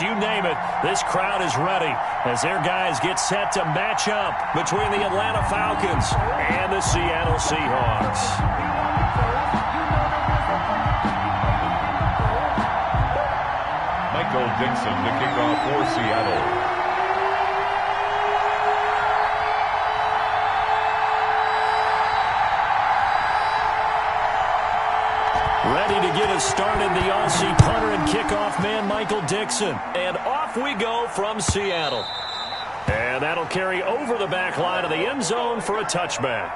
You name it, this crowd is ready as their guys get set to match up between the Atlanta Falcons and the Seattle Seahawks. Michael Dixon to kick off for Seattle. Ready to get us started, the Aussie punter and kickoff man, Michael Dixon. And off we go from Seattle. And that'll carry over the back line of the end zone for a touchback.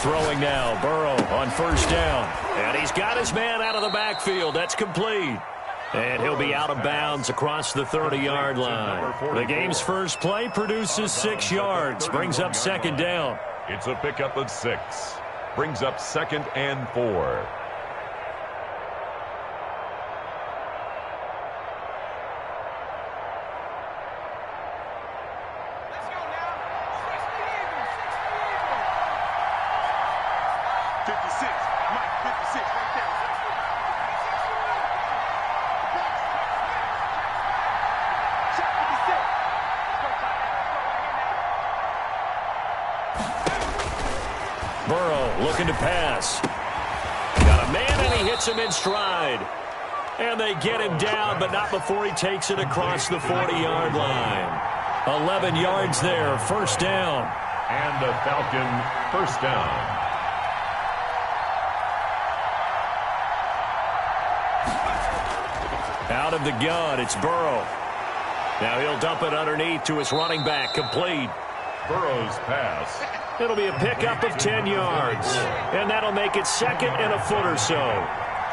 Throwing now, Burrow on first down. And he's got his man out of the backfield. That's complete. And he'll be out of bounds across the 30-yard line. The game's first play produces 6 yards. Brings up second down. It's a pickup of 6. Brings up 2nd and 4. Burrow looking to pass. Got a man, and he hits him in stride. And they get him down, but not before he takes it across the 40-yard line. 11 yards there, first down. And the Falcon first down. Out of the gun, it's Burrow. Now he'll dump it underneath to his running back, complete. Burrow's pass. It'll be a pickup of 10 yards. And that'll make it 2nd and a foot or so.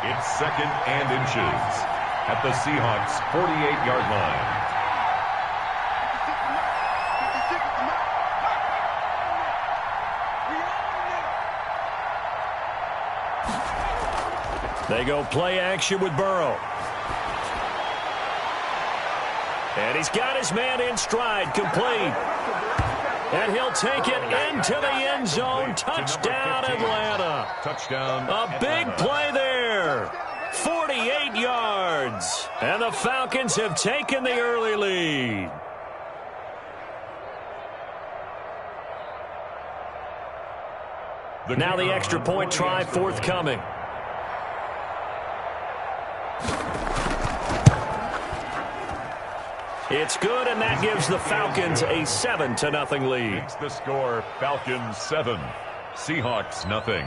It's 2nd and inches at the Seahawks' 48-yard line. They go play action with Burrow. And he's got his man in stride, complete. And he'll take it into the end zone. Touchdown, Atlanta. Touchdown. A big play there. 48 yards. And the Falcons have taken the early lead. Now the extra point try forthcoming. It's good, and that gives the Falcons a 7-0 lead. Makes the score Falcons 7, Seahawks nothing.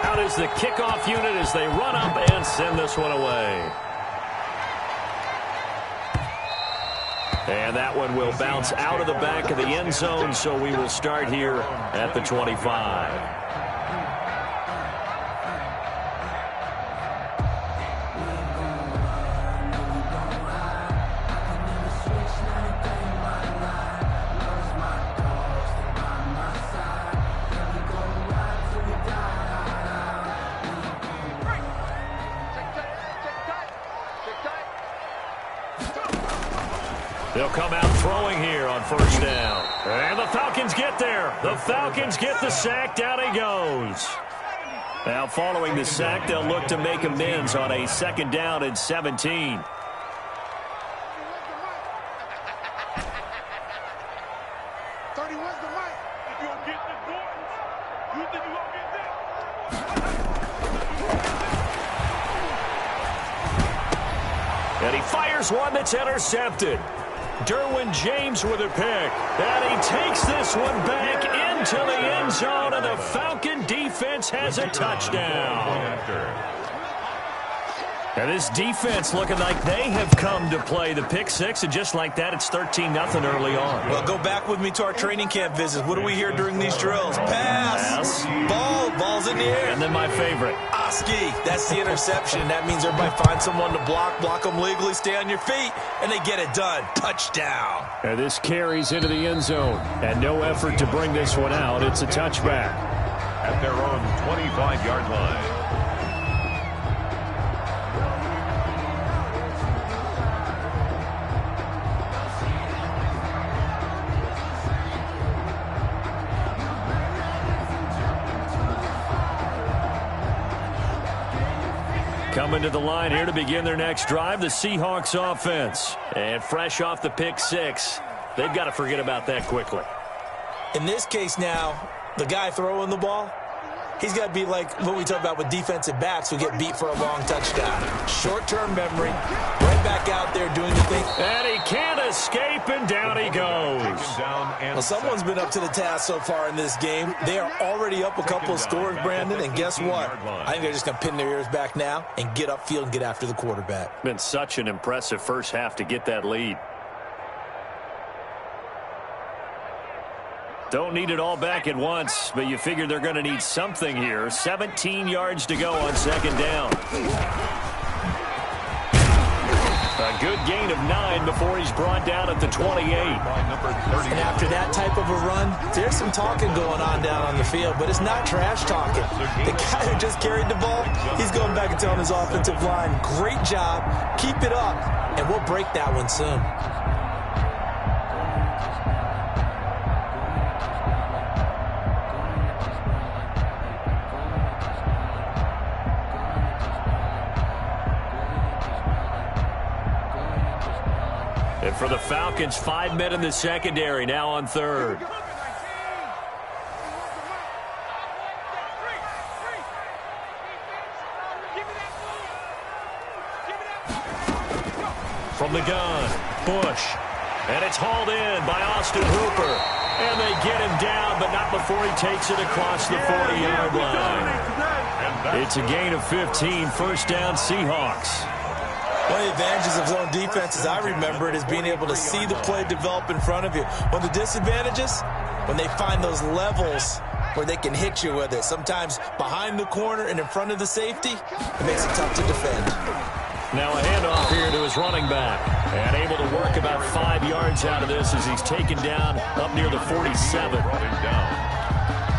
Out is the kickoff unit as they run up and send this one away. And that one will bounce out of the back of the end zone, so we will start here at the 25. They'll come out throwing here on first down. And the Falcons get there. The Falcons get the sack. Down he goes. Now following the sack, they'll look to make amends on a 2nd down and 17. And he fires one that's intercepted. Derwin James with a pick. And he takes this one back into the end zone, and the Falcon defense has a touchdown. And this defense looking like they have come to play the pick six, and just like that, it's 13-0 early on. Well, go back with me to our training camp visits. What do we hear during these drills? Pass. Ball's in the air. And then my favorite. Oski. That's the interception. That means everybody finds someone to block them legally, stay on your feet, and they get it done. Touchdown. And this carries into the end zone, and no effort to bring this one out. It's a touchback. At their own 25-yard line. Coming to the line here to begin their next drive, the Seahawks offense. And fresh off the pick six, they've got to forget about that quickly. In this case now, the guy throwing the ball, he's got to be like what we talk about with defensive backs who get beat for a long touchdown. Short-term memory, right back out there doing the thing. And he can't escape, and down he goes. Well, someone's been up to the task so far in this game. They are already up a couple of scores, Brandon, and guess what? I think they're just going to pin their ears back now and get upfield and get after the quarterback. Been such an impressive first half to get that lead. Don't need it all back at once, but you figure they're going to need something here. 17 yards to go on second down. A good gain of 9 before he's brought down at the 28. And after that type of a run, there's some talking going on down on the field, but it's not trash talking. The guy who just carried the ball, he's going back and telling his offensive line, great job, keep it up, and we'll break that one soon. And for the Falcons, 5 men in the secondary, now on third. From the gun, Bush. And it's hauled in by Austin Hooper. And they get him down, but not before he takes it across the 40-yard line. It's a gain of 15, first down Seahawks. One of the advantages of zone defense, as I remember it, is being able to see the play develop in front of you. One of the disadvantages, when they find those levels where they can hit you with it. Sometimes behind the corner and in front of the safety, it makes it tough to defend. Now a handoff here to his running back. And able to work about 5 yards out of this as he's taken down up near the 47.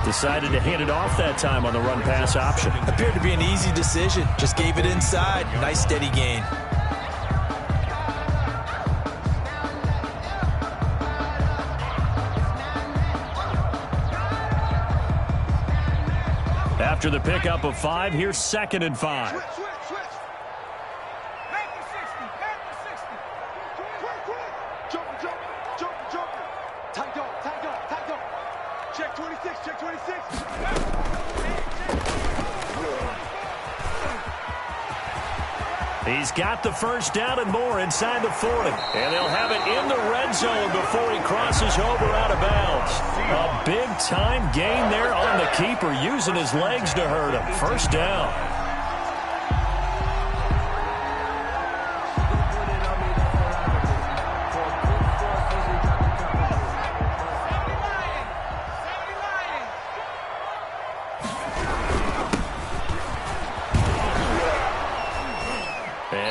Decided to hand it off that time on the run-pass option. Appeared to be an easy decision. Just gave it inside. Nice steady gain. After the pickup of 5, here's 2nd and 5. Switch. Back to 60. Jump. Tight up. Check 26. He's got the first down and more inside the 40. And they'll have it in the red zone before he crosses over out of bounds. A big-time gain there on the keeper, using his legs to hurt him. First down.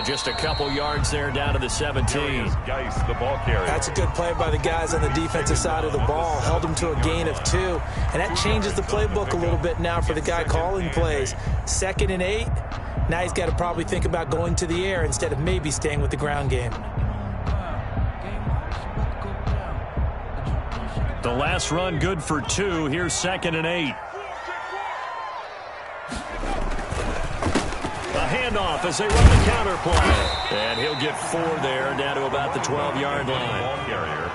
Just a couple yards there down to the 17. Geis, the ball carrier. That's a good play by the guys on the defensive side of the ball. Held them to a gain of 2. And that changes the playbook a little bit now for the guy calling plays. 2nd and 8. Now he's got to probably think about going to the air instead of maybe staying with the ground game. The last run good for 2. Here's 2nd and 8. handoff as they run the counter play. And he'll get 4 there, down to about the 12-yard line.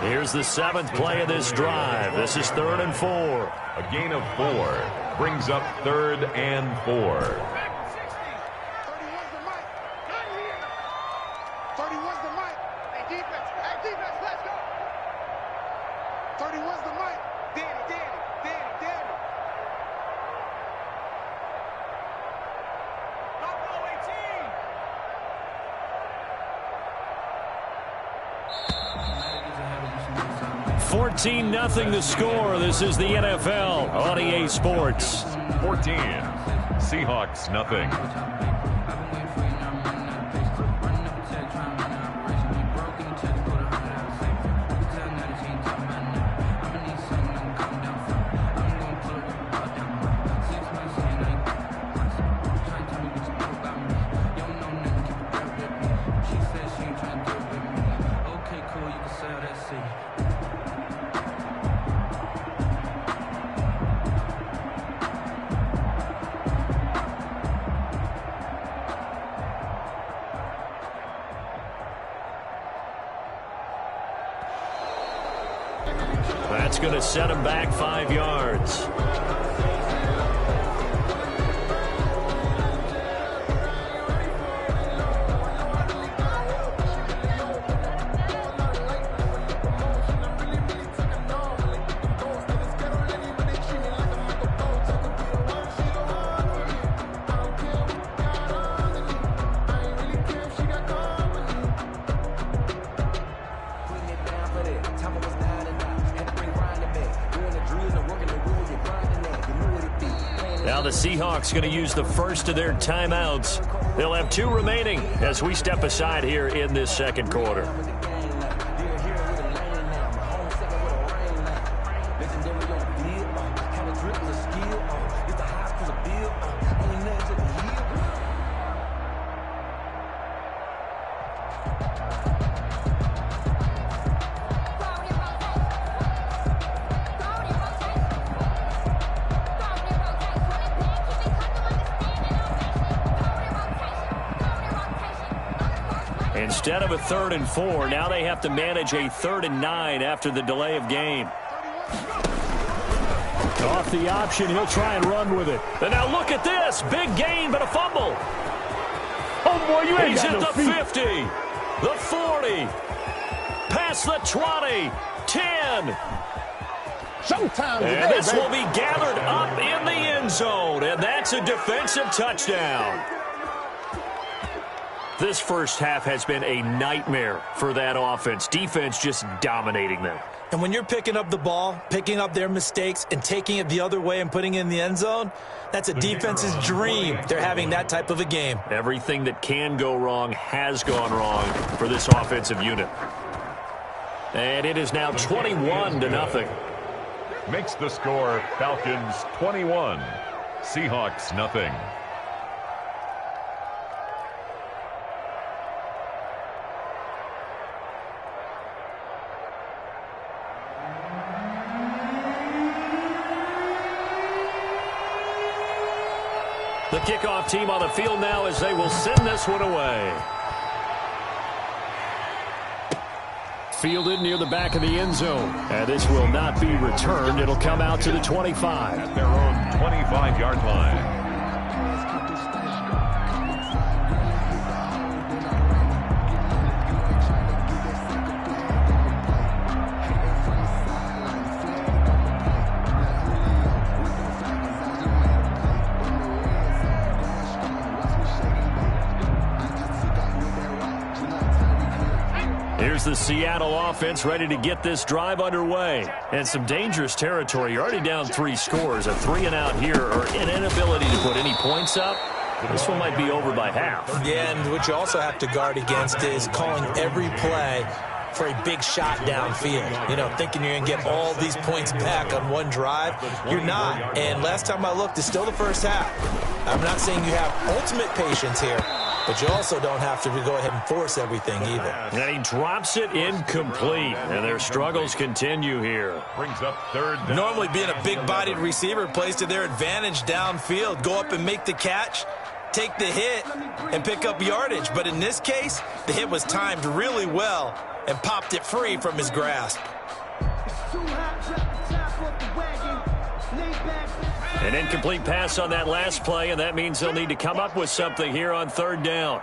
Here's the 7th play of this drive. This is 3rd and 4. A gain of 4 brings up 3rd and 4. 31's the mic. Hey, defense. Hey, defense, let's go. 31's the mic. Danny. Buffalo 14-0 the score. This is the NFL on EA Sports. 14. Seahawks, nothing. That's going to set him back 5 yards. Now the Seahawks going to use the first of their timeouts. They'll have 2 remaining as we step aside here in this second quarter. Instead of a 3rd and 4, now they have to manage a 3rd and 9 after the delay of game. Off the option, he'll try and run with it. And now look at this. Big gain, but a fumble. Oh, boy, you ain't He's got at no the feet. 50, the 40, past the 20, 10. Showtime And today, this baby. will be gathered up in the end zone, and that's a defensive touchdown. This first half has been a nightmare for that offense. Defense just dominating them. And when you're picking up the ball, picking up their mistakes, and taking it the other way and putting it in the end zone, that's a defense's dream. They're having that type of a game. Everything that can go wrong has gone wrong for this offensive unit. And it is now 21-0. Makes the score Falcons 21. Seahawks, nothing. The kickoff team on the field now as they will send this one away. Fielded near the back of the end zone. And this will not be returned. It'll come out to the 25. At their own 25-yard line. Here's the Seattle offense ready to get this drive underway. And some dangerous territory. You're already down 3 scores. A 3-and-out here or an inability to put any points up. This one might be over by half. Yeah, and what you also have to guard against is calling every play for a big shot downfield. You know, thinking you're going to get all these points back on one drive. You're not. And last time I looked, it's still the first half. I'm not saying you have ultimate patience here, but you also don't have to go ahead and force everything either. And he drops it incomplete. And their struggles continue here. Brings up 3rd down. Normally being a big-bodied receiver plays to their advantage downfield. Go up and make the catch. take the hit and pick up yardage. But in this case, the hit was timed really well and popped it free from his grasp. An incomplete pass on that last play, and that means they'll need to come up with something here on third down.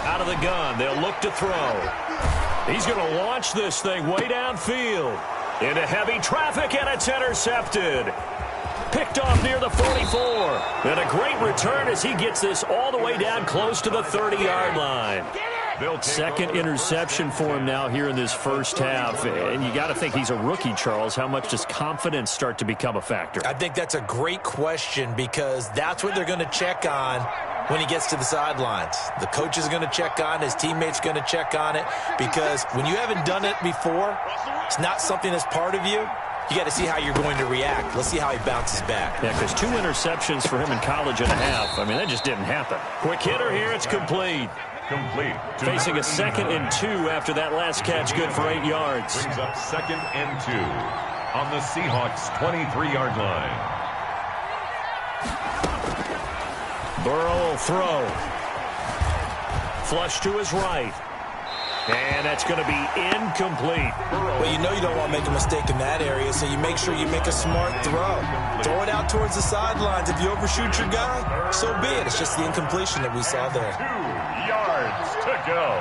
Out of the gun, they'll look to throw. He's going to launch this thing way downfield. Into heavy traffic, and it's intercepted. Picked off near the 44. And a great return as he gets this all the way down close to the 30-yard line. Second interception for him now here in this first half. And you got to think he's a rookie, Charles. How much does confidence start to become a factor? I think that's a great question because that's what they're going to check on when he gets to the sidelines. The coach is going to check on it. His teammates going to check on it because when you haven't done it before, it's not something that's part of you. You got to see how you're going to react. Let's see how he bounces back. Yeah, because 2 interceptions for him in college and a half. I mean, that just didn't happen. Quick hitter here. It's complete. Facing a 2nd and 2 after that last catch. Good for 8 yards. Brings up 2nd and 2 on the Seahawks' 23-yard line. Burrow will throw. Flush to his right. And that's going to be incomplete. Well, you know you don't want to make a mistake in that area, so you make sure you make a smart throw. Throw it out towards the sidelines. If you overshoot your guy, so be it. It's just the incompletion that we saw there. 2 yards to go.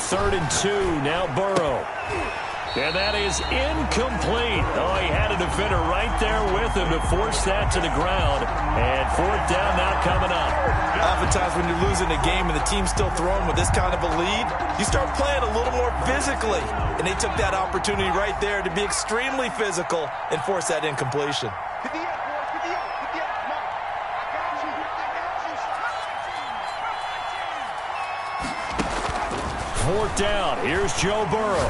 Third and 2, now Burrow. And that is incomplete. Oh, he had a defender right there with him to force that to the ground. And fourth down now coming up. Oftentimes when you're losing a game and the team's still throwing with this kind of a lead, you start playing a little more physically. And they took that opportunity right there to be extremely physical and force that incompletion. Fourth down. Here's Joe Burrow.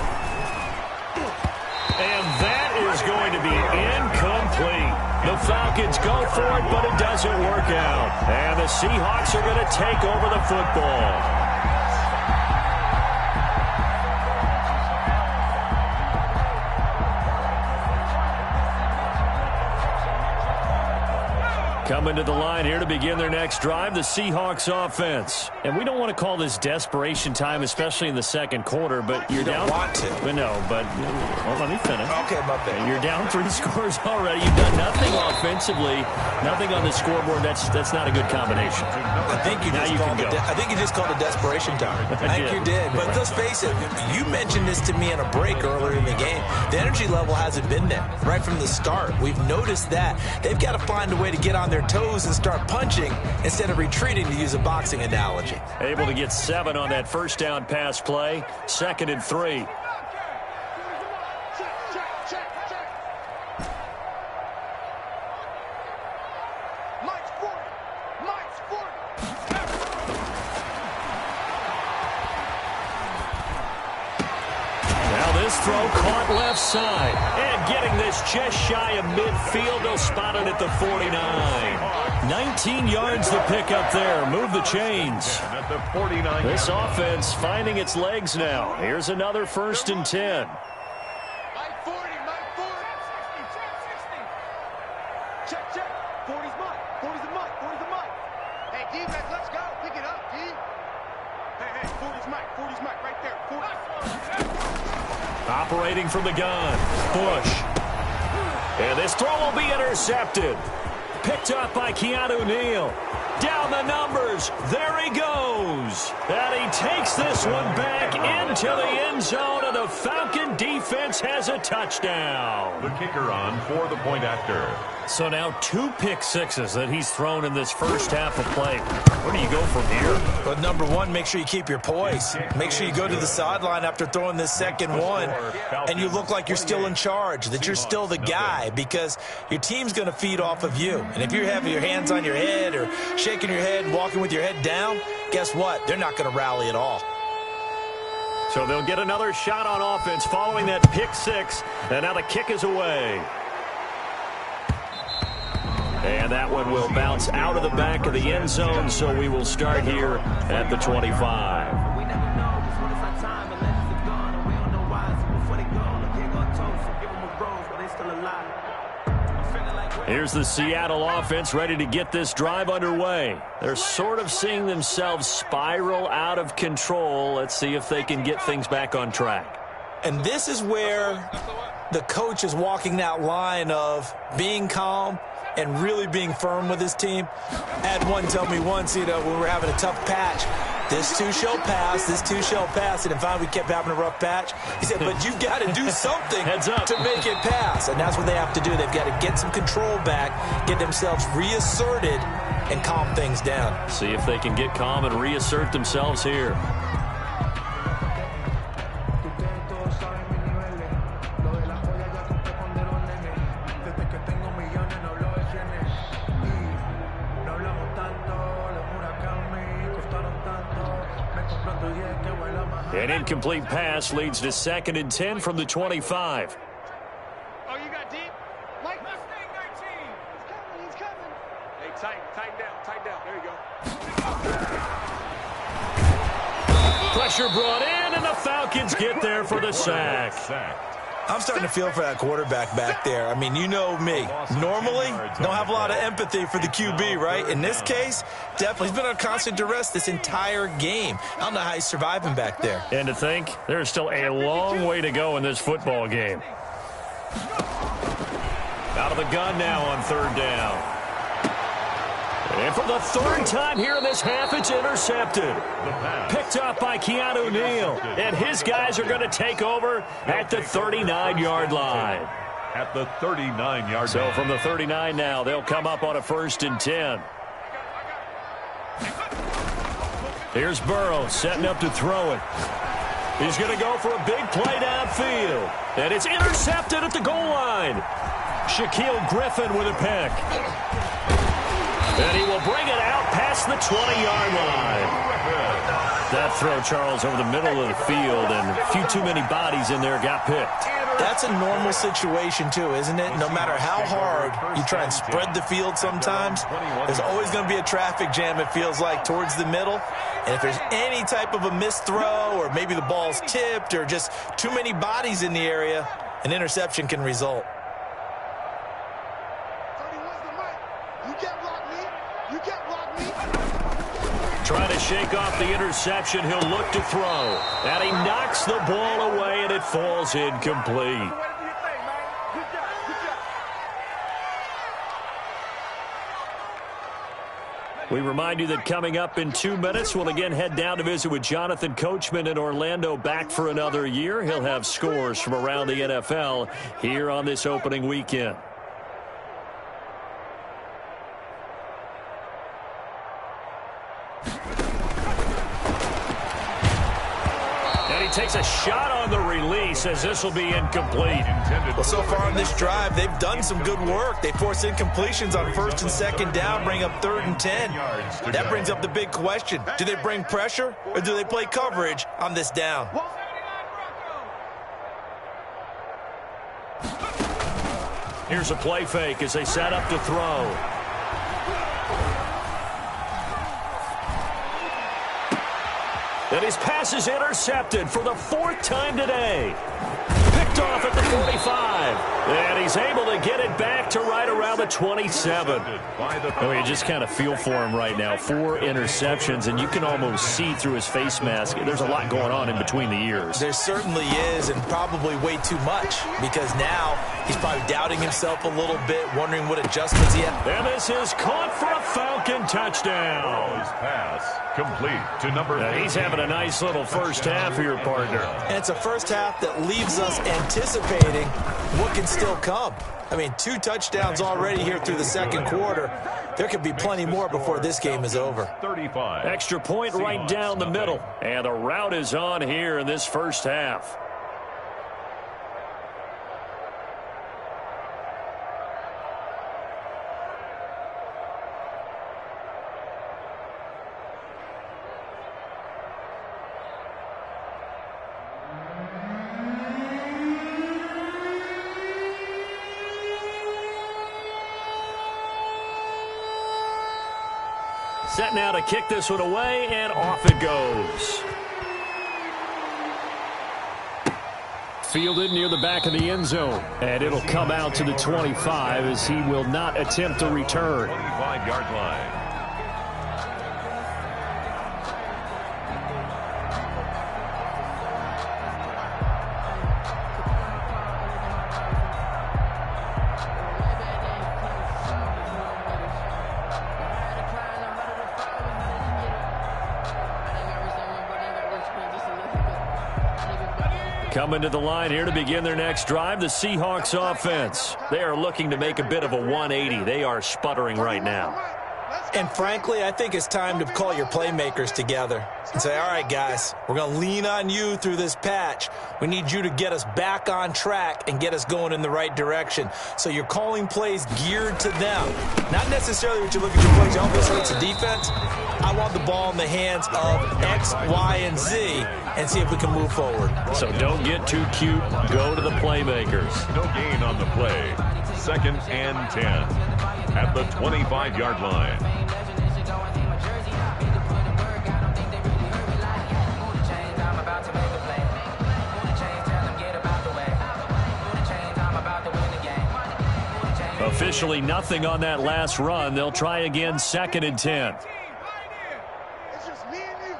And that is going to be incomplete. The Falcons go for it, but it doesn't work out. And the Seahawks are going to take over the football. Coming to the line here to begin their next drive, the Seahawks offense. And we don't want to call this desperation time, especially in the second quarter, but you're down. You don't want to. But no, but well, let me finish. Okay, my bad. You're down 3 scores already. You've done nothing offensively, nothing on the scoreboard. That's not a good combination. I think you just called it desperation time. I think you did. But let's face it, you mentioned this to me in a break earlier in the game. The energy level hasn't been there right from the start. We've noticed that. They've got to find a way to get on their toes and start punching instead of retreating, to use a boxing analogy. Able to get 7 on that first down pass play. 2nd and 3. Throw caught left side. And getting this just shy of midfield. They'll spot it at the 49. 19 yards to pick up there. Move the chains. At the 49. This offense finding its legs now. Here's another 1st and 10. Mike 40, Mike 40. Check, check. 40's Mike. 40's the Mike. 40's the Mike. Hey, defense, let's go. Pick it up, D. Hey, 40's Mike. 40's Mike right there. 40. Operating from the gun. Bush. And this throw will be intercepted. Picked up by Keanu Neal. Down the numbers. There he goes. And he takes this one back into the end zone, and the Falcon defense has a touchdown. The kicker on for the point after. So now 2 pick sixes that he's thrown in this first half of play. Where do you go from here? But number one, make sure you keep your poise. Make sure you go to the sideline after throwing this second one, and you look like you're still in charge, that you're still the guy, because your team's going to feed off of you. And if you're having your hands on your head or shaking your head, walking with your head down, guess what? They're not going to rally at all. So they'll get another shot on offense following that pick six, and now the kick is away. And that one will bounce out of the back of the end zone, so we will start here at the 25. Here's the Seattle offense ready to get this drive underway. They're sort of seeing themselves spiral out of control. Let's see if they can get things back on track. And this is where the coach is walking that line of being calm and really being firm with his team. I had one tell me once, when we were having a tough patch, this too shall pass, this too shall pass. And finally we kept having a rough patch. He said, but you've got to do something to make it pass. And that's what they have to do. They've got to get some control back, get themselves reasserted, and calm things down. See if they can get calm and reassert themselves here. An incomplete pass leads to 2nd and 10 from the 25. Oh, you got deep? Mike, Mustang 19. He's coming. Hey, tighten down. There you go. Pressure brought in, and the Falcons get there for the sack. I'm starting to feel for that quarterback back there. I mean, you know me. Normally, don't have a lot of empathy for the QB, right? In this case, definitely. He's been on constant duress this entire game. I don't know how he's surviving back there. And to think, there's still a long way to go in this football game. Out of the gun now on 3rd down. And for the 3rd time here in this half, it's intercepted. Picked up by Keanu Neal. And his guys are going to take over at the 39-yard line. At the 39-yard line. So from the 39 now, they'll come up on a 1st and 10. Here's Burrow setting up to throw it. He's going to go for a big play downfield. And it's intercepted at the goal line. Shaquille Griffin with a pick. And he will bring it out past the 20-yard line. That throw, Charles, over the middle of the field, and a few too many bodies in there got picked. That's a normal situation, too, isn't it? No matter how hard you try and spread the field sometimes, there's always going to be a traffic jam, it feels like, towards the middle. And if there's any type of a missed throw, or maybe the ball's tipped, or just too many bodies in the area, an interception can result. Trying to shake off the interception. He'll look to throw. And he knocks the ball away, and it falls incomplete. We remind you that coming up in 2 minutes, we'll again head down to visit with Jonathan Coachman in Orlando, back for another year. He'll have scores from around the NFL here on this opening weekend. Takes a shot on the release as this will be incomplete. Well, so far on this drive, they've done some good work. They force incompletions on 1st and 2nd down, bring up 3rd and 10. That brings up the big question. Do they bring pressure or do they play coverage on this down? Here's a play fake as they set up to throw. And his pass is intercepted for the 4th time today. Picked off at the 45. And he's able to get it back to right around the 27. Oh, you just kind of feel for him right now. 4 interceptions, and you can almost see through his face mask. There's a lot going on in between the ears. There certainly is, and probably way too much, because now he's probably doubting himself a little bit, wondering what adjustments he has. And this is caught for a Falcon touchdown. His pass complete to number 8. He's having a nice little first half here, partner. And it's a first half that leaves us anticipating what can still come. I mean, 2 touchdowns already here through the 2nd quarter. There could be plenty more before this game is over. 35. Extra point right down the middle. And the route is on here in this first half. Set now to kick this one away, and off it goes. Fielded near the back of the end zone. And it'll come out to the 25 as he will not attempt to return. 25-yard line. Coming to the line here to begin their next drive, the Seahawks offense. They are looking to make a bit of a 180. They are sputtering right now. And frankly, I think it's time to call your playmakers together and say, all right, guys, we're going to lean on you through this patch. We need you to get us back on track and get us going in the right direction. So you're calling plays geared to them. Not necessarily what you look at your plays. Obviously, it's a defense. I want the ball in the hands of X, Y, and Z and see if we can move forward. So don't get too cute. Go to the playmakers. No gain on the play. 2nd and 10 at the 25-yard line. Officially nothing on that last run. They'll try again 2nd and 10. It's just me and you.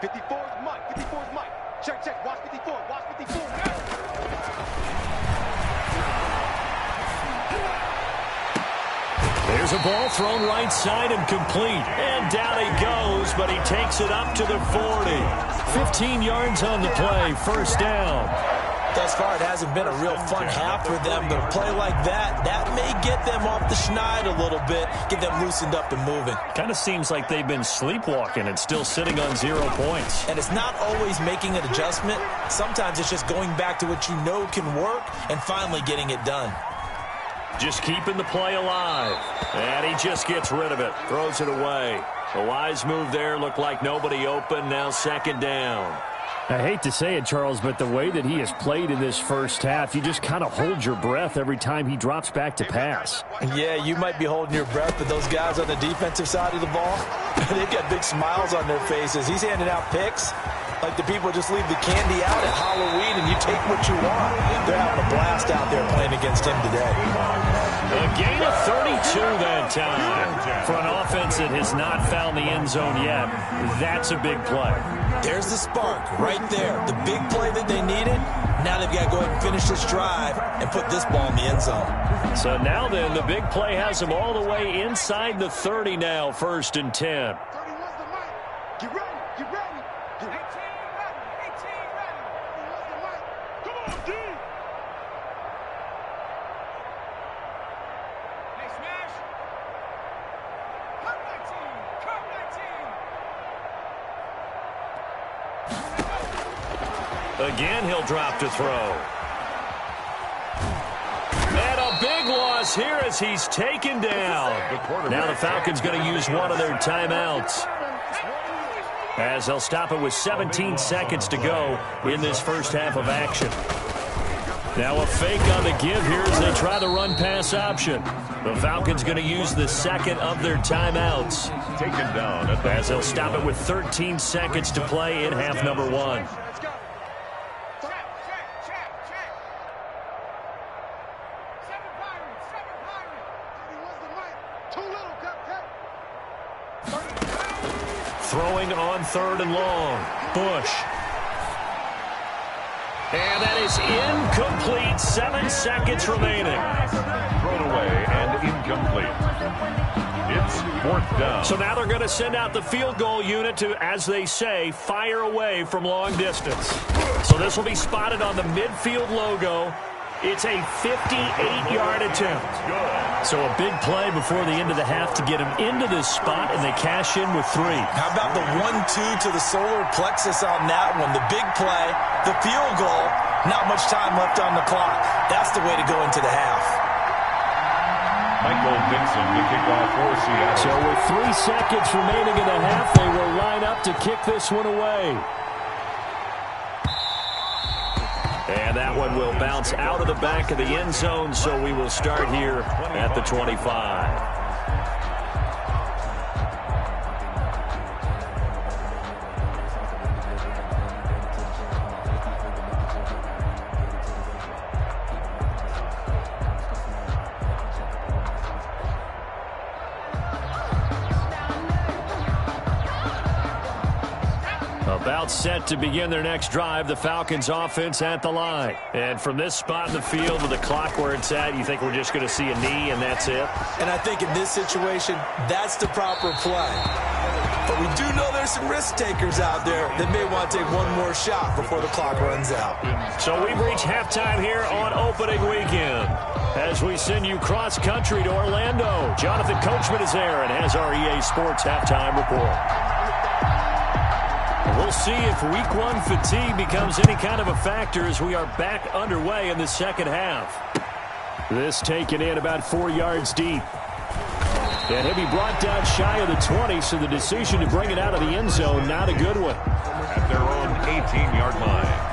54 is Mike. 54 is Mike. Check, check. Watch 54. Watch 54. There's a ball thrown right side and complete. And down he goes, but he takes it up to the 40. 15 yards on the play. First down. Thus far, it hasn't been a real fun half for them, but a play like that may get them off the schneid a little bit, get them loosened up and moving. Kind of seems like they've been sleepwalking and still sitting on 0 points. And it's not always making an adjustment. Sometimes it's just going back to what you know can work and finally getting it done. Just keeping the play alive. And he just gets rid of it, throws it away. A wise move there, looked like nobody open, now 2nd down. I hate to say it, Charles, but the way that he has played in this first half, you just kind of hold your breath every time he drops back to pass. Yeah, you might be holding your breath, but those guys on the defensive side of the ball, they've got big smiles on their faces. He's handing out picks like the people just leave the candy out at Halloween and you take what you want. They're having a blast out there playing against him today. A gain of 32 that time. For an offense that has not found the end zone yet, that's a big play. There's the spark right there. The big play that they needed. Now they've got to go ahead and finish this drive and put this ball in the end zone. So now then, the big play has them all the way inside the 30 now, 1st and 10. 31's the mic. Get ready. Get ready. 18 ready. 18 ready. 31's the mic. Come on, D. Hey, Smash. Come 19. Come 19. Again, he'll drop to throw. And a big loss here as he's taken down. Now the Falcons going to use one of their timeouts, as they'll stop it with 17 seconds to go in this first half of action. Now a fake on the give here as they try the run-pass option. The Falcons going to use the 2nd of their timeouts, Taken down as they'll stop it with 13 seconds to play in half number 1. Throwing on 3rd and long. Bush. And that is incomplete. 7 seconds remaining. thrown away and incomplete. It's 4th down. So now they're going to send out the field goal unit to, as they say, fire away from long distance. So this will be spotted on the midfield logo. It's a 58-yard attempt. So a big play before the end of the half to get him into this spot, and they cash in with 3. How about the 1-2 to the solar plexus on that one? The big play, the field goal, not much time left on the clock. That's the way to go into the half. Michael Dixon to kick off for Seattle. So with 3 seconds remaining in the half, they will line up to kick this one away. And that one will bounce out of the back of the end zone, so we will start here at the 25. About set to begin their next drive, the Falcons offense at the line. And from this spot in the field with the clock where it's at, you think we're just going to see a knee and that's it? And I think in this situation, that's the proper play. But we do know there's some risk takers out there that may want to take one more shot before the clock runs out. So we've reached halftime here on opening weekend. As we send you cross-country to Orlando, Jonathan Coachman is there and has our EA Sports halftime report. We'll see if week one fatigue becomes any kind of a factor as we are back underway in the second half. This taken in about 4 yards deep. And he'll be brought down shy of the 20, so the decision to bring it out of the end zone, not a good one. At their own 18-yard line.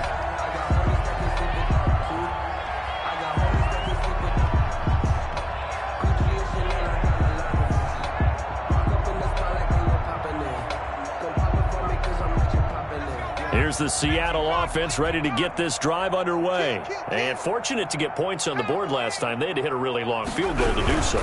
Here's the Seattle offense ready to get this drive underway. And fortunate to get points on the board last time. They had to hit a really long field goal to do so.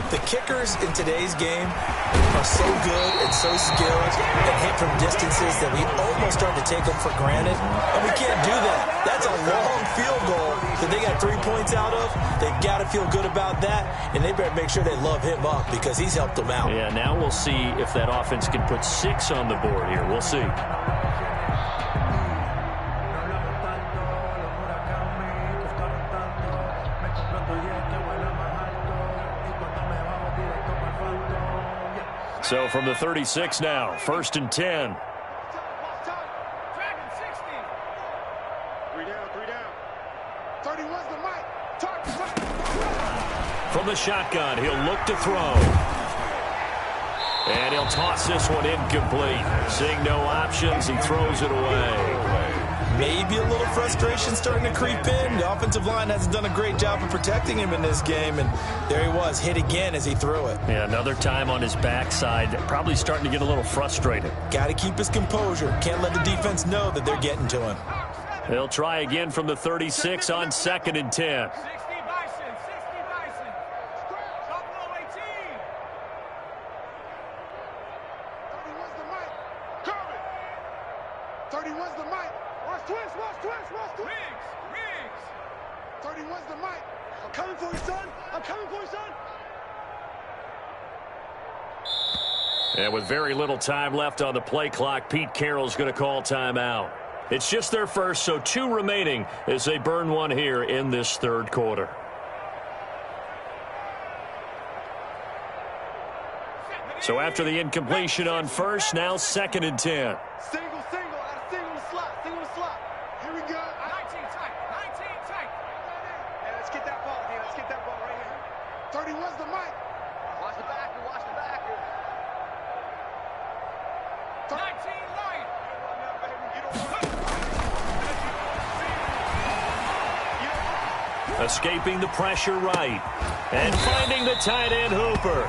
The kickers in today's game are so good and so skilled and hit from distances that we almost start to take them for granted. And we can't do that. That's a long field goal that they got 3 points out of. They've got to feel good about that, and they better make sure they love him up because he's helped them out. Yeah, now we'll see if that offense can put 6 on the board here. We'll see. So from the 36 now, 1st and 10. From the shotgun, he'll look to throw. And he'll toss this one incomplete. Seeing no options, he throws it away. Maybe a little frustration starting to creep in. The offensive line hasn't done a great job of protecting him in this game, and there he was, hit again as he threw it. Yeah, another time on his backside, probably starting to get a little frustrated. Got to keep his composure. Can't let the defense know that they're getting to him. He'll try again from the 36 on 2nd and 10. 31's the mic. I'm coming for you, son. I'm coming for you, son. And with very little time left on the play clock, Pete Carroll's going to call timeout. It's just their first, so 2 remaining as they burn one here in this 3rd quarter. So after the incompletion on 1st, now 2nd and 10. Single, out of single slot. Here we go. 19 tight. Hey, let's get that ball, man. Let's get that ball right here. 31's the mic. Watch the backer. 19 light. Escaping the pressure right. And finding the tight end Hooper.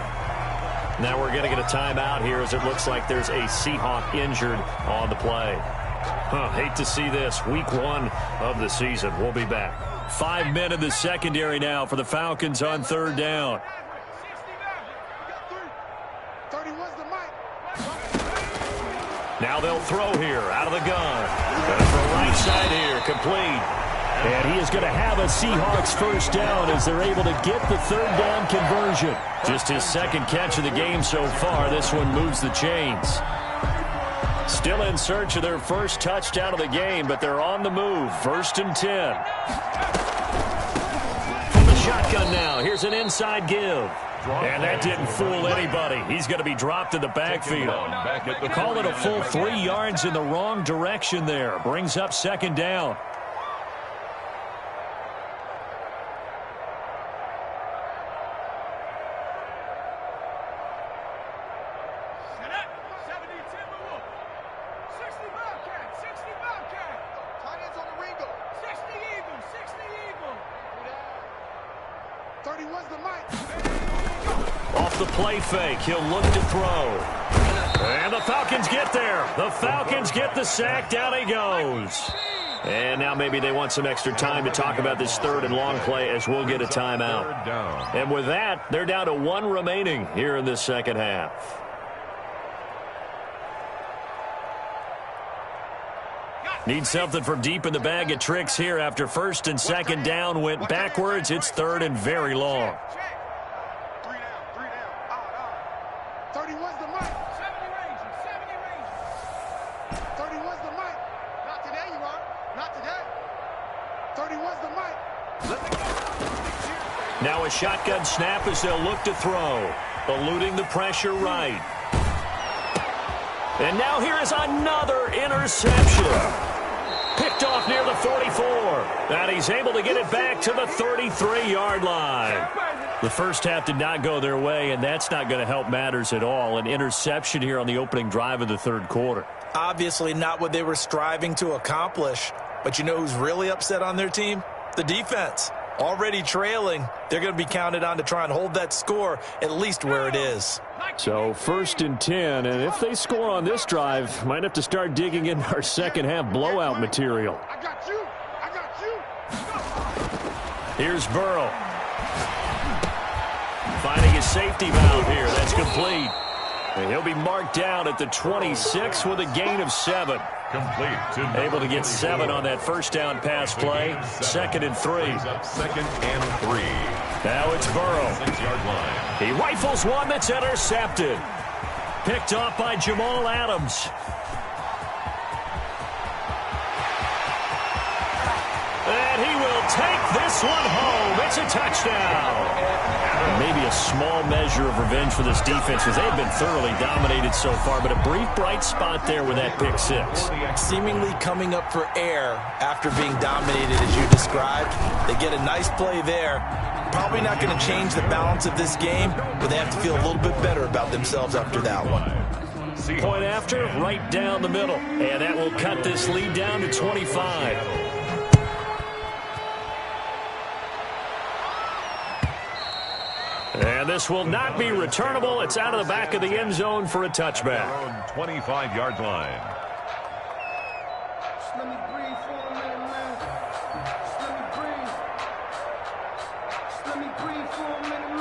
Now we're going to get a timeout here as it looks like there's a Seahawk injured on the play. Hate to see this. Week 1 of the season. We'll be back. 5 men in the secondary now for the Falcons on 3rd down. Now they'll throw here out of the gun. And for right side here, complete. And he is going to have a Seahawks 1st down as they're able to get the 3rd down conversion. Just his 2nd catch of the game so far. This one moves the chains. Still in search of their 1st touchdown of the game, but they're on the move. 1st and 10. From the shotgun now, here's an inside give. And that didn't fool anybody. He's going to be dropped in the backfield. Call it a full 3 yards in the wrong direction there. Brings up 2nd down. Off the play fake, he'll look to throw. And the Falcons get there. The Falcons get the sack. Down he goes. And now maybe they want some extra time to talk about this 3rd and long play as we'll get a timeout. And with that, they're down to 1 remaining here in this 2nd half. Need something from deep in the bag of tricks here after first and second down went backwards. It's third and very long. 3 down. 30 was the mic. 70 range. 30 was the mic. Not today, you are. Not today. 30 was the mic. Now a shotgun snap as they'll look to throw. Eluding the pressure right. And now here is another interception. Picked off near the 44. And he's able to get it back to the 33-yard line. The first half did not go their way, and that's not going to help matters at all. An interception here on the opening drive of the third quarter. Obviously not what they were striving to accomplish. But you know who's really upset on their team? The defense. Already trailing, they're going to be counted on to try and hold that score at least where it is. So first and 10, and if they score on this drive, might have to start digging in our second half blowout material. I got you. Here's Burrow. Finding his safety valve here. That's complete. And he'll be marked down at the 26 with a gain of 7. Complete. Able to get 7 on that first down pass play. Second and 3. Second and 3. Now it's Burrow. 6-yard line. He rifles one that's intercepted. Picked off by Jamal Adams. And he will take this one home. It's a touchdown. Maybe a small measure of revenge for this defense because they've been thoroughly dominated so far, but a brief bright spot there with that pick 6. Seemingly coming up for air after being dominated as you described. They get a nice play there. Probably not going to change the balance of this game, but they have to feel a little bit better about themselves after that one. Point after, right down the middle. And that will cut this lead down to 25. And this will not be returnable. It's out of the back of the end zone for a touchback. 25-yard line. Just let me breathe for a minute, man. Just let me breathe. Just let me breathe for a minute,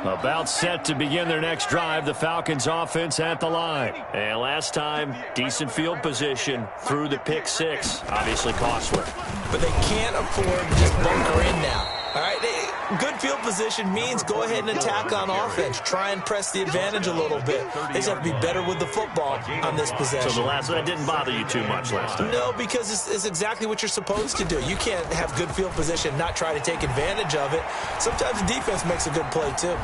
man. About set to begin their next drive. The Falcons offense at the line. And last time, decent field position through the pick 6. Obviously costly. But they can't afford to just bunker in now. All right, good field position means go ahead and attack on offense. Try and press the advantage a little bit. They just have to be better with the football on this possession. So that didn't bother you too much last time? No, because it's exactly what you're supposed to do. You can't have good field position, not try to take advantage of it. Sometimes the defense makes a good play, too.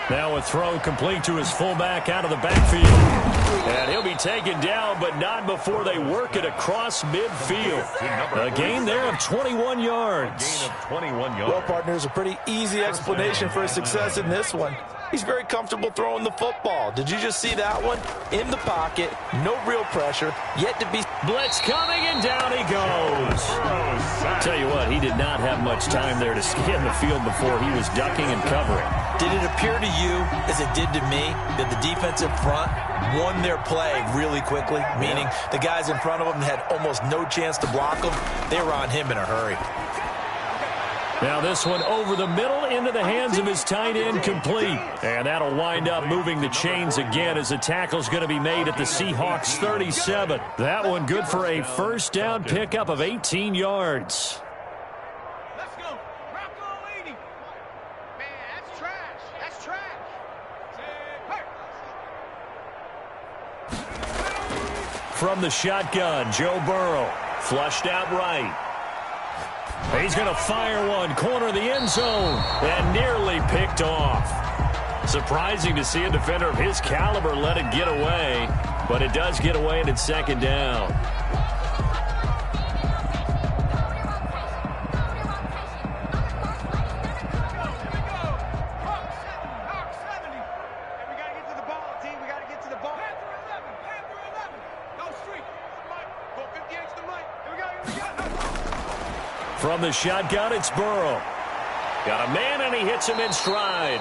Now a throw complete to his fullback out of the backfield. And he'll be taken down, but not before they work it across midfield. A gain there of 21 yards. Gain of 21 yards. Well, partners, a pretty easy explanation for his success in this one. He's very comfortable throwing the football. Did you just see that one? In the pocket, no real pressure, yet to be... Blitz coming, and down he goes. Tell you what, he did not have much time there to scan the field before he was ducking and covering. Did it appear to you, as it did to me, that the defensive front won their play really quickly? Meaning the guys in front of them had almost no chance to block him. They were on him in a hurry. Now this one over the middle into the hands of his tight end, complete. And that'll wind up moving the chains again as the tackle's going to be made at the Seahawks 37. That one good for a first down pickup of 18 yards. Let's go. Rocco 80. Man, that's trash. That's trash. From the shotgun, Joe Burrow. Flushed out right. He's going to fire one, corner the end zone, and nearly picked off. Surprising to see a defender of his caliber let it get away, but it does get away and it's second down. From the shotgun, it's Burrow. Got a man, and he hits him in stride.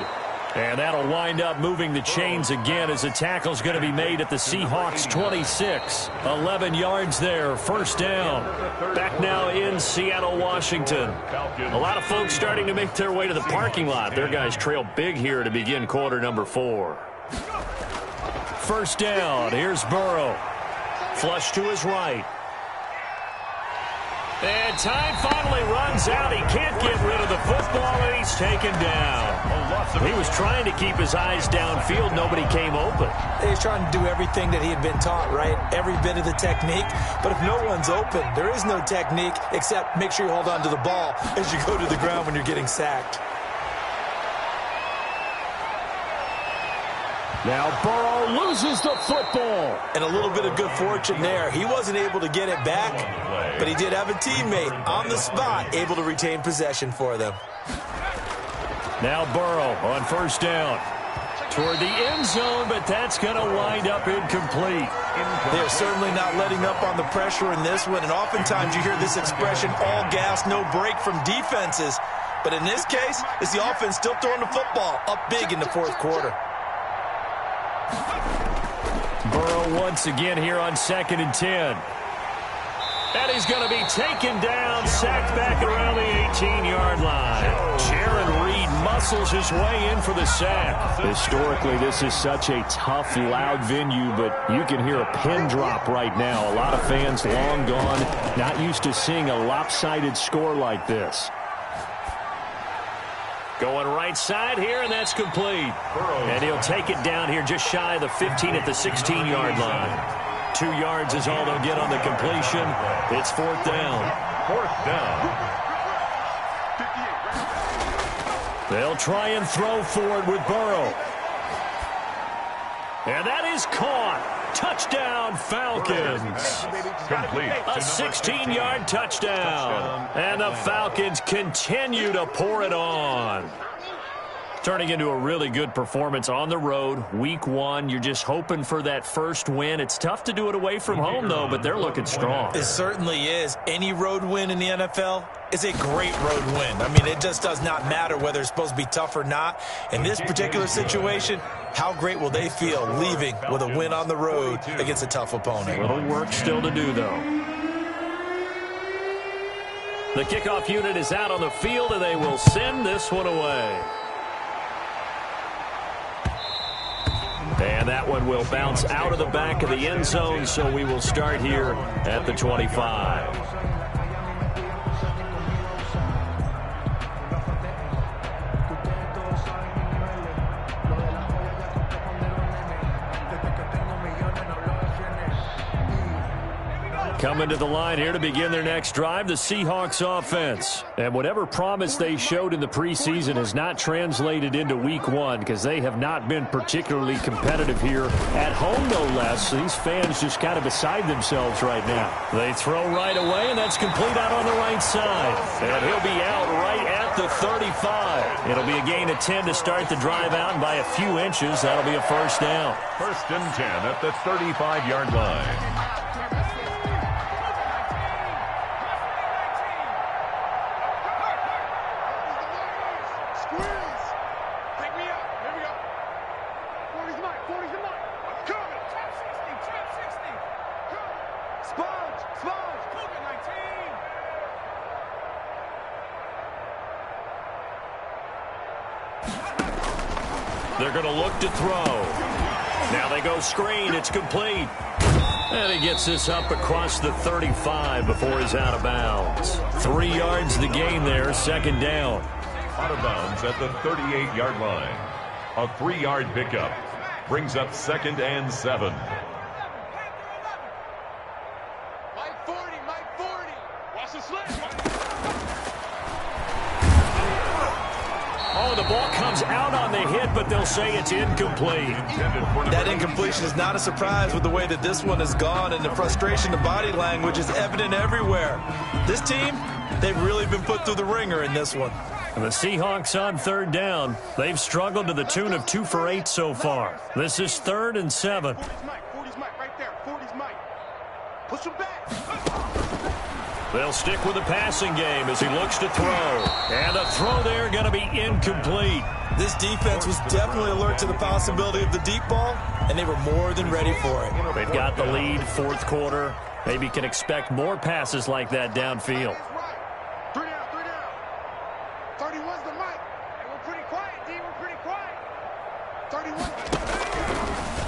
And that'll wind up moving the chains again as the tackle's going to be made at the Seahawks 26. 11 yards there, first down. Back now in Seattle, Washington. A lot of folks starting to make their way to the parking lot. Their guys trail big here to begin quarter number 4. First down, here's Burrow. Flush to his right. And time finally runs out. He can't get rid of the football, and he's taken down. He was trying to keep his eyes downfield. Nobody came open. He's trying to do everything that he had been taught, right? Every bit of the technique. But if no one's open, there is no technique except make sure you hold on to the ball as you go to the ground when you're getting sacked. Now Burrow loses the football. And a little bit of good fortune there. He wasn't able to get it back, but he did have a teammate on the spot able to retain possession for them. Now Burrow on first down. Toward the end zone, but that's going to wind up incomplete. They're certainly not letting up on the pressure in this one, and oftentimes you hear this expression, all gas, no break from defenses. But in this case, it's the offense still throwing the football up big in the fourth quarter. Burrow once again here on 2nd and 10. And he's going to be taken down, sacked back around the 18-yard line. Jaron Reed muscles his way in for the sack. Historically, this is such a tough, loud venue, but you can hear a pin drop right now. A lot of fans long gone, not used to seeing a lopsided score like this. Going right side here, and that's complete. And he'll take it down here just shy of the 15 at the 16-yard line. 2 yards is all they'll get on the completion. It's 4th down. 4th down. They'll try and throw forward with Burrow. And that is caught. Touchdown, Falcons. Complete. A 16-yard touchdown. And the Falcons continue to pour it on. Turning into a really good performance on the road. Week 1, you're just hoping for that first win. It's tough to do it away from home, though, but they're looking strong. It certainly is. Any road win in the NFL is a great road win. I mean, it just does not matter whether it's supposed to be tough or not. In this particular situation, how great will they feel leaving with a win on the road against a tough opponent? A little work still to do, though. The kickoff unit is out on the field, and they will send this one away. And that one will bounce out of the back of the end zone, so we will start here at the 25. Coming to the line here to begin their next drive, the Seahawks offense. And whatever promise they showed in the preseason has not translated into week 1 because they have not been particularly competitive here at home, no less. These fans just kind of beside themselves right now. They throw right away, and that's complete out on the right side. And he'll be out right at the 35. It'll be a gain of 10 to start the drive out, and by a few inches, that'll be a first down. 1st and 10 at the 35-yard line. They're going to look to throw. Now they go screen. It's complete. And he gets this up across the 35 before he's out of bounds. 3 yards the gain there, 2nd down. Out of bounds at the 38-yard line. A 3-yard pickup brings up 2nd and 7. Mike 40, Mike 40. Watch the slip. Oh, the ball comes out on the hit, but they'll say it's incomplete. That incompletion is not a surprise with the way that this one has gone, and the frustration, the body language is evident everywhere. This team, they've really been put through the ringer in this one. And the Seahawks on 3rd down. They've struggled to the tune of 2 for 8 so far. This is 3rd and 7. 40's Mike, 40's Mike, right there. 40's Mike. Push him back. They'll stick with the passing game as he looks to throw. And the throw there going to be incomplete. This defense was definitely alert to the possibility of the deep ball, and they were more than ready for it. They've got the lead, 4th quarter. Maybe can expect more passes like that downfield. 3 down. 31's the Mike. Hey, we're pretty quiet, D. We're pretty quiet.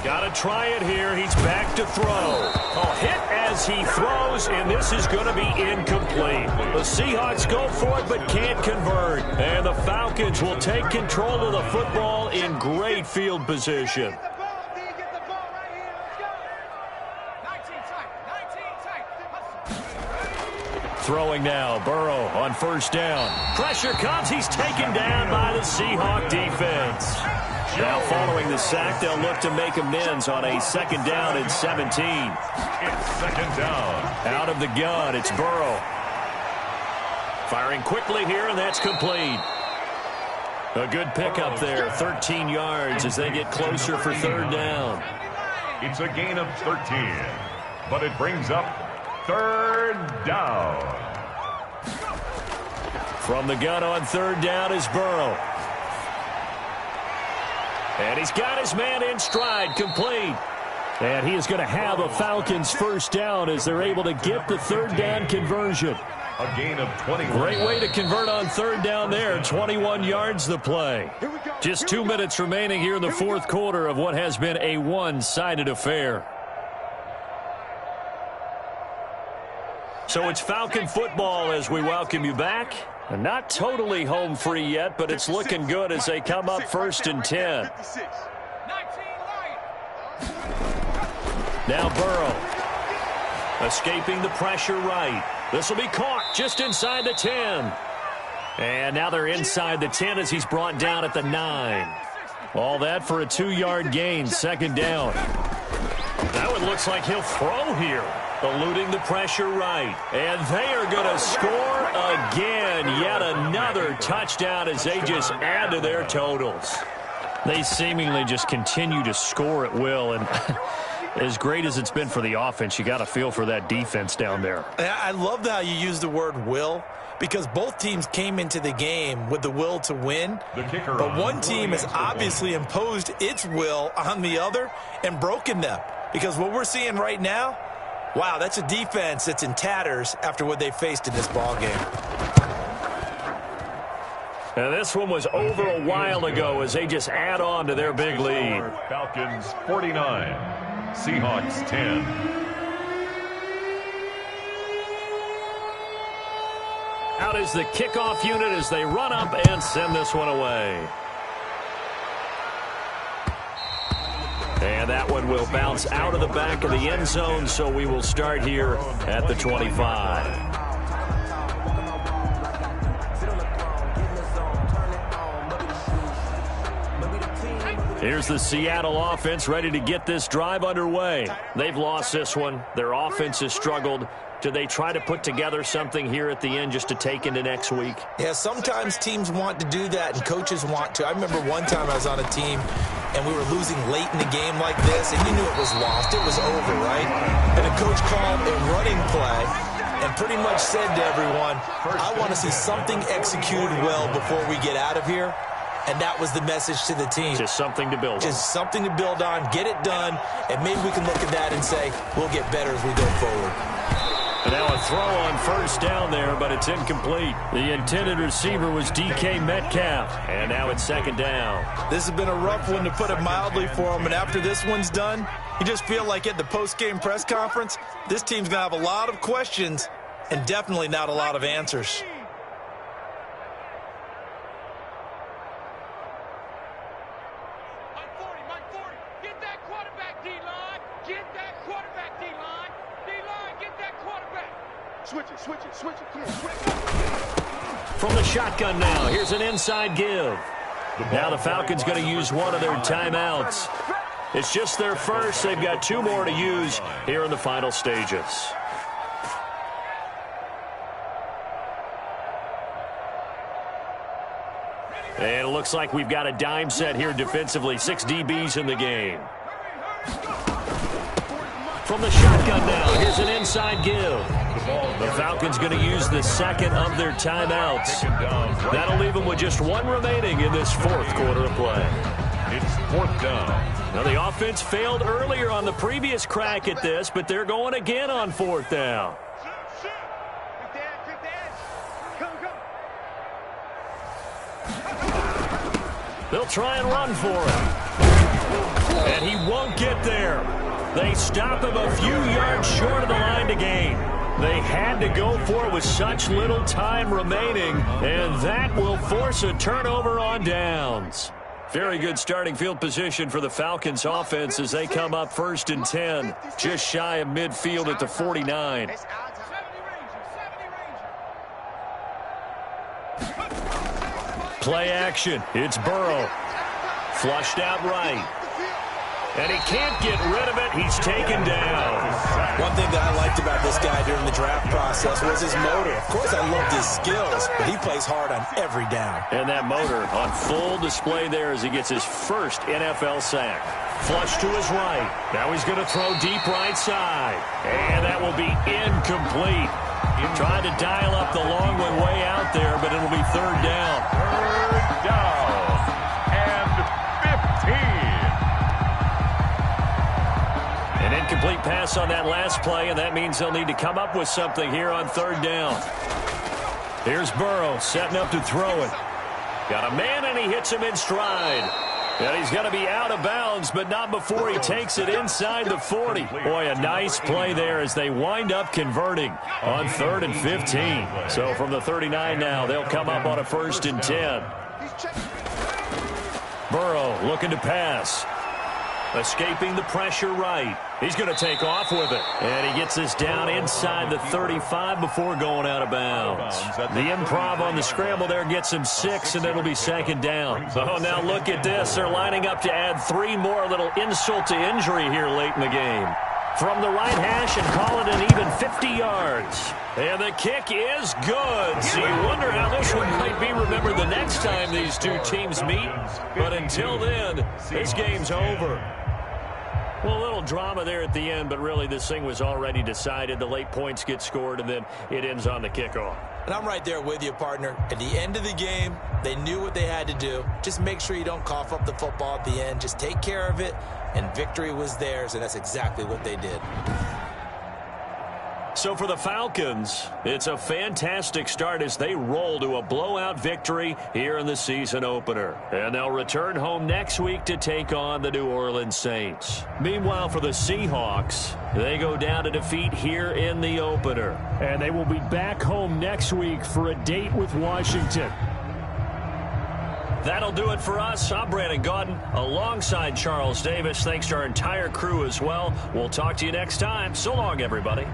Got to try it here. He's back to throw. A hit as he throws, and this is going to be incomplete. The Seahawks go for it but can't convert. And the Falcons will take control of the football in great field position. Throwing now, Burrow on first down. Pressure comes. He's taken down by the Seahawk defense. Now following the sack, they'll look to make amends on a 2nd down and 17. It's 2nd down. Out of the gun, it's Burrow. Firing quickly here, and that's complete. A good pickup there, 13 yards as they get closer for 3rd down. It's a gain of 13, but it brings up 3rd down. From the gun on 3rd down is Burrow. And he's got his man in stride, complete. And he is going to have a Falcons 1st down as they're able to get the 3rd down conversion. A gain of 21. Great way to convert on 3rd down there. 21 yards the play. Just 2 minutes remaining here in the 4th quarter of what has been a one-sided affair. So it's Falcon football as we welcome you back. And not totally home free yet, but it's looking good as they come up 1st and 10. Now Burrow escaping the pressure right. This will be caught just inside the 10. And now they're inside the 10 as he's brought down at the 9. All that for a 2-yard gain, 2nd down. Now it looks like he'll throw here. Eluding the pressure right. And they are going to score again. Yet another touchdown as they just add to their totals. They seemingly just continue to score at will. And as great as it's been for the offense, you got to feel for that defense down there. I love how you use the word will, because both teams came into the game with the will to win. But one team has obviously imposed its will on the other and broken them. Because what we're seeing right now, wow, that's a defense that's in tatters after what they faced in this ballgame. And this one was over a while ago as they just add on to their big lead. Falcons 49, Seahawks 10. Out is the kickoff unit as they run up and send this one away. And that one will bounce out of the back of the end zone, so we will start here at the 25. Here's the Seattle offense ready to get this drive underway. They've lost this one. Their offense has struggled. Do they try to put together something here at the end just to take into next week? Yeah, sometimes teams want to do that and coaches want to. I remember one time I was on a team and we were losing late in the game like this, and you knew it was lost. It was over, right? And the coach called a running play and pretty much said to everyone, I want to see something executed well before we get out of here. And that was the message to the team. Just something to build on. Just something to build on, get it done, and maybe we can look at that and say, we'll get better as we go forward. And now a throw on first down there, but it's incomplete. The intended receiver was DK Metcalf, and now it's 2nd down. This has been a rough one, to put it mildly, for him, and after this one's done, you just feel like at the post-game press conference, this team's going to have a lot of questions and definitely not a lot of answers. Switch it. Come on, switch. From the shotgun now, here's an inside give. Now the Falcons going to use one of their timeouts. It's just their first. They've got 2 more to use here in the final stages. And it looks like we've got a dime set here defensively. 6 DBs in the game. From the shotgun now, here's an inside give. The Falcons going to use the second of their timeouts. That'll leave them with just 1 remaining in this 4th quarter of play. It's 4th down. Now the offense failed earlier on the previous crack at this, but they're going again on 4th down. They'll try and run for it. And he won't get there. They stop him a few yards short of the line to gain. They had to go for it with such little time remaining, and that will force a turnover on downs. Very good starting field position for the Falcons offense as they come up 1st and 10, just shy of midfield at the 49. Play action. It's Burrow. Flushed out right. And he can't get rid of it. He's taken down. One thing that I liked about this guy during the draft process was his motor. Of course, I loved his skills, but he plays hard on every down. And that motor on full display there as he gets his first NFL sack. Flush to his right. Now he's going to throw deep right side. And that will be incomplete. Trying to dial up the long one way out there, but it'll be 3rd down. 3rd down and 15. An incomplete pass on that last play, and that means they'll need to come up with something here on 3rd down. Here's Burrow setting up to throw it. Got a man, and he hits him in stride. And he's going to be out of bounds, but not before he takes it inside the 40. Boy, a nice play there as they wind up converting on 3rd and 15. So from the 39 now, they'll come up on a 1st and 10. Burrow looking to pass. Escaping the pressure right. He's going to take off with it. And he gets this down inside the 35 before going out of bounds. The improv on the scramble there gets him 6, and it'll be 2nd down. Oh, now look at this. They're lining up to add 3 more, little insult to injury here late in the game. From the right hash and call it an even 50 yards. And the kick is good. So you wonder how this one might be remembered the next time these two teams meet. But until then, this game's over. Well, a little drama there at the end, but really this thing was already decided. The late points get scored, and then it ends on the kickoff. And I'm right there with you, partner. At the end of the game, they knew what they had to do. Just make sure you don't cough up the football at the end. Just take care of it, and victory was theirs, and that's exactly what they did. So for the Falcons, it's a fantastic start as they roll to a blowout victory here in the season opener. And they'll return home next week to take on the New Orleans Saints. Meanwhile, for the Seahawks, they go down to defeat here in the opener. And they will be back home next week for a date with Washington. That'll do it for us. I'm Brandon Gaudin alongside Charles Davis. Thanks to our entire crew as well. We'll talk to you next time. So long, everybody.